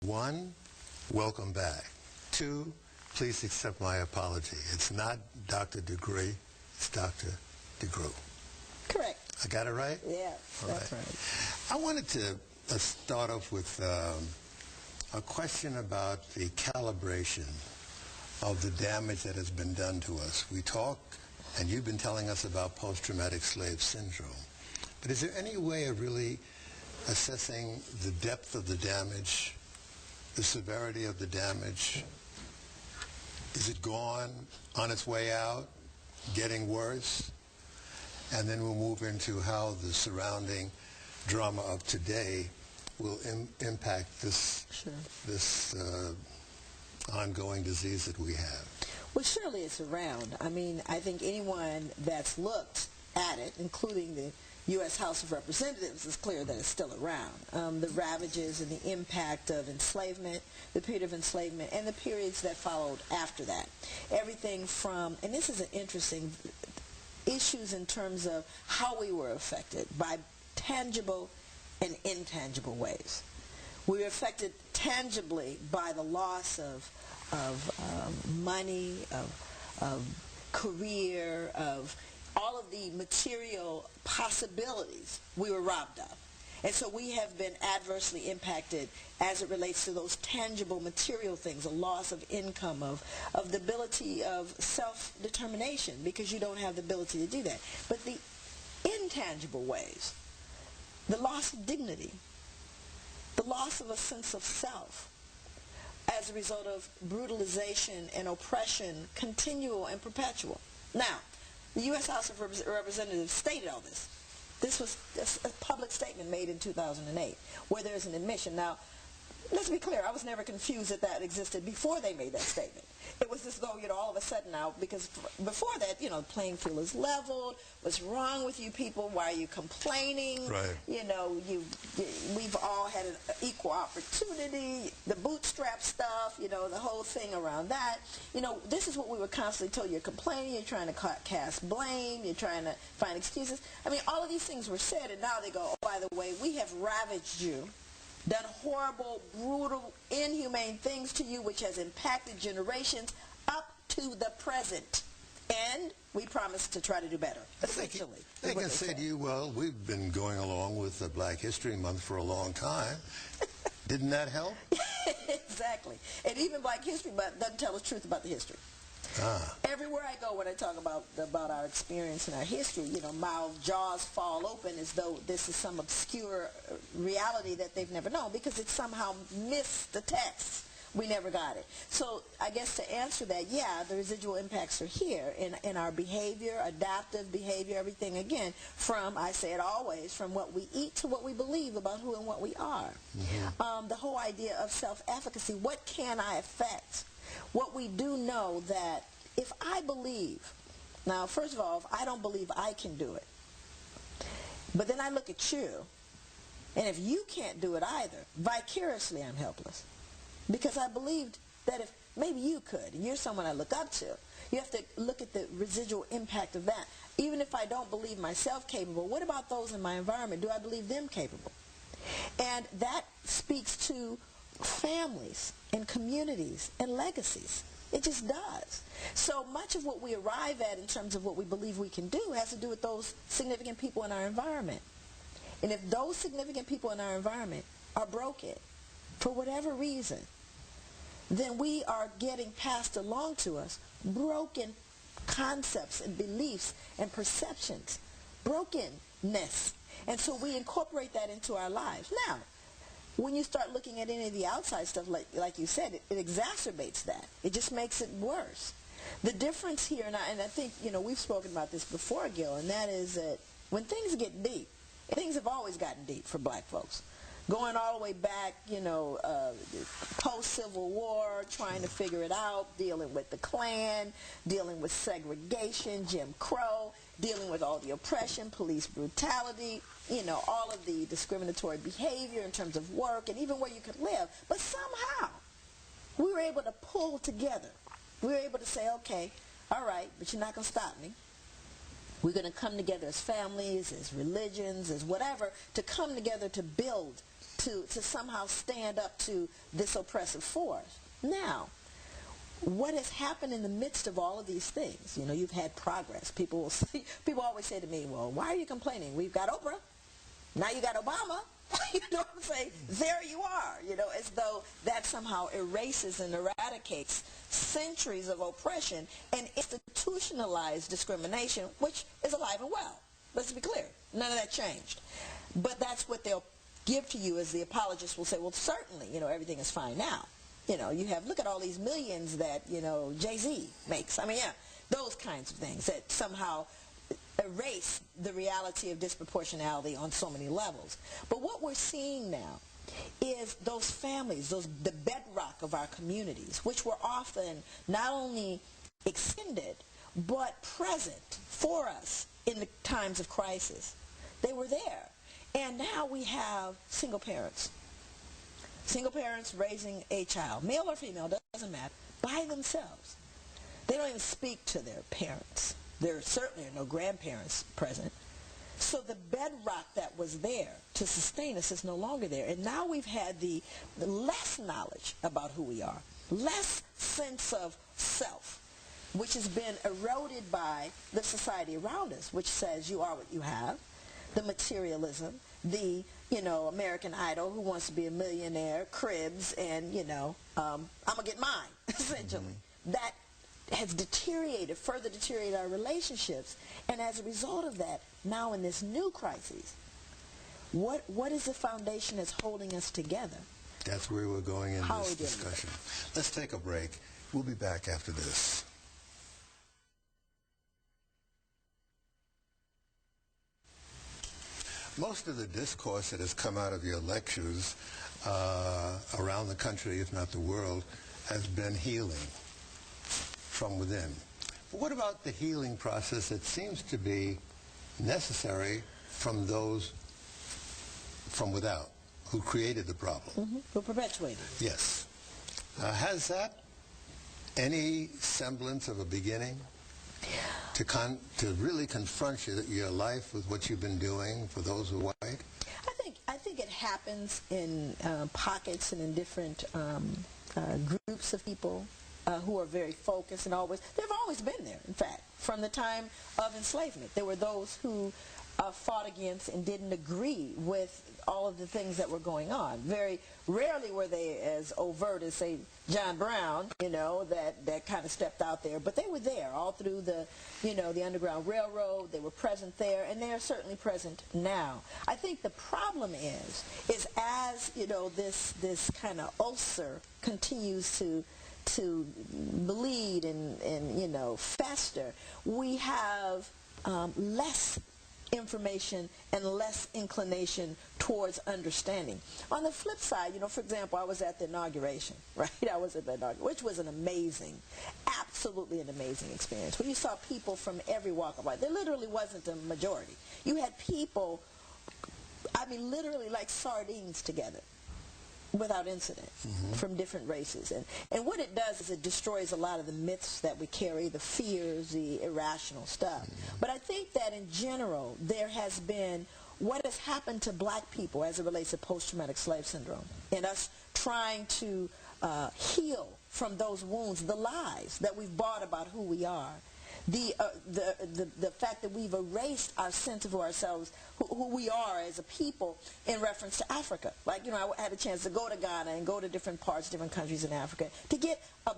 One, welcome back. Two, please accept my apology. It's not Dr. De Gruy, it's Dr. De Gruy. Correct. I got it right? Yeah, All that's right. I wanted to start off with a question about the calibration of the damage that has been done to us. We talk, and you've been telling us about post-traumatic slave syndrome. But is there any way of really assessing the depth of the damage, the severity of the damage? Is it gone, on its way out, getting worse? And then we'll move into how the surrounding drama of today will impact this, this ongoing disease that we have. Well, surely it's around. I mean, I think anyone that's looked at it, including the U.S. House of Representatives, is clear that it's still around. The ravages and the impact of enslavement, the period of enslavement, and the periods that followed after that. Everything from, and this is an interesting issues in terms of how we were affected by tangible and intangible ways. We were affected tangibly by the loss of money, of career, of all of the material possibilities we were robbed of. And so we have been adversely impacted as it relates to those tangible material things, a loss of income, of the ability of self-determination, because you don't have the ability to do that. But the intangible ways, the loss of dignity, the loss of a sense of self as a result of brutalization and oppression, continual and perpetual. Now, the U.S. House of Representatives stated all this. This was a public statement made in 2008 where there's an admission. Now, let's be clear, I was never confused that that existed before they made that statement. It was as though, all of a sudden now, because before that, the playing field is leveled. What's wrong with you people? Why are you complaining? Right. We've all had an equal opportunity, the bootstrap stuff, the whole thing around that. This is what we were constantly told. You're complaining, you're trying to cast blame, you're trying to find excuses. I mean, all of these things were said, and now they go, oh, by the way, we have ravaged you, done horrible, brutal, inhumane things to you, which has impacted generations up to the present. And we promise to try to do better, essentially. They can say to you, well, we've been going along with the Black History Month for a long time. Didn't that help? Exactly. And even Black History Month doesn't tell the truth about the history. Everywhere I go when I talk about our experience and our history, my jaws fall open as though this is some obscure reality that they've never known, because it somehow missed the text. We never got it. So I guess to answer that, yeah, the residual impacts are here in our behavior, adaptive behavior, everything, again, from, I say it always, from what we eat to what we believe about who and what we are. Mm-hmm. The whole idea of self-efficacy, what can I affect? What we do know that if I believe, now first of all, if I don't believe I can do it, but then I look at you, and if you can't do it either, vicariously I'm helpless. Because I believed that if maybe you could, and you're someone I look up to, you have to look at the residual impact of that. Even if I don't believe myself capable, what about those in my environment? Do I believe them capable? And that speaks to families and communities and legacies. It just does. So much of what we arrive at in terms of what we believe we can do has to do with those significant people in our environment. And if those significant people in our environment are broken, for whatever reason, then we are getting passed along to us broken concepts and beliefs and perceptions, brokenness. And so we incorporate that into our lives. Now, when you start looking at any of the outside stuff, like you said, it exacerbates that. It just makes it worse. The difference here, and I think, we've spoken about this before, Gil, and that is that when things get deep, things have always gotten deep for black folks. Going all the way back, post-Civil War, trying to figure it out, dealing with the Klan, dealing with segregation, Jim Crow, dealing with all the oppression, police brutality, all of the discriminatory behavior in terms of work and even where you could live. But somehow, we were able to pull together. We were able to say, okay, all right, but you're not going to stop me. We're going to come together as families, as religions, as whatever, to come together to build to somehow stand up to this oppressive force. Now, what has happened in the midst of all of these things? You know, you've had progress. People always say to me, well, why are you complaining? We've got Oprah. Now you got Obama. You know what I'm saying? There you are, you know, as though that somehow erases and eradicates centuries of oppression and institutionalized discrimination, which is alive and well. Let's be clear. None of that changed. But that's what they'll give to you, as the apologists will say, well, certainly, you know, everything is fine now. You know, you have, look at all these millions that, you know, Jay-Z makes. I mean, yeah, those kinds of things that somehow erase the reality of disproportionality on so many levels. But what we're seeing now is those families, the bedrock of our communities, which were often not only extended, but present for us in the times of crisis. They were there. And now we have single parents. Single parents raising a child, male or female, doesn't matter, by themselves. They don't even speak to their parents. There certainly are no grandparents present. So the bedrock that was there to sustain us is no longer there. And now we've had the less knowledge about who we are, less sense of self, which has been eroded by the society around us, which says you are what you have, the materialism, the, you know, American Idol, who wants to be a millionaire, cribs, and, you know, I'm going to get mine, essentially. Mm-hmm. That has deteriorated, further deteriorated our relationships. And as a result of that, now in this new crisis, what is the foundation that's holding us together? That's where we're going in this discussion. Let's take a break. We'll be back after this. Most of the discourse that has come out of your lectures around the country, if not the world, has been healing from within. But what about the healing process that seems to be necessary from those from without, who created the problem? Mm-hmm. Who perpetuated it. Yes. Has that any semblance of a beginning to really confront your life with what you've been doing for those who are white? I think it happens in pockets and in different groups of people who are very focused, and they've always been there, in fact, from the time of enslavement. There were those who fought against and didn't agree with all of the things that were going on. Very rarely were they as overt as, say, John Brown, you know, that kind of stepped out there. But they were there all through the, you know, the Underground Railroad. They were present there, and they are certainly present now. I think the problem is as, you know, this kind of ulcer continues to bleed and you know, fester, we have less information and less inclination towards understanding. On the flip side, you know, for example, I was at the inauguration, right? I was at the inauguration, which was an amazing, absolutely an amazing experience. When you saw people from every walk of life, there literally wasn't a majority. You had people, I mean, literally like sardines together, without incident, from different races. And what it does is it destroys a lot of the myths that we carry, the fears, the irrational stuff. But I think that in general, there has been what has happened to black people as it relates to post-traumatic slave syndrome, and us trying to heal from those wounds, the lies that we've bought about who we are. The fact that we've erased our sense of ourselves, who we are as a people in reference to Africa. Like, you know, I had a chance to go to Ghana and go to different parts, different countries in Africa to get a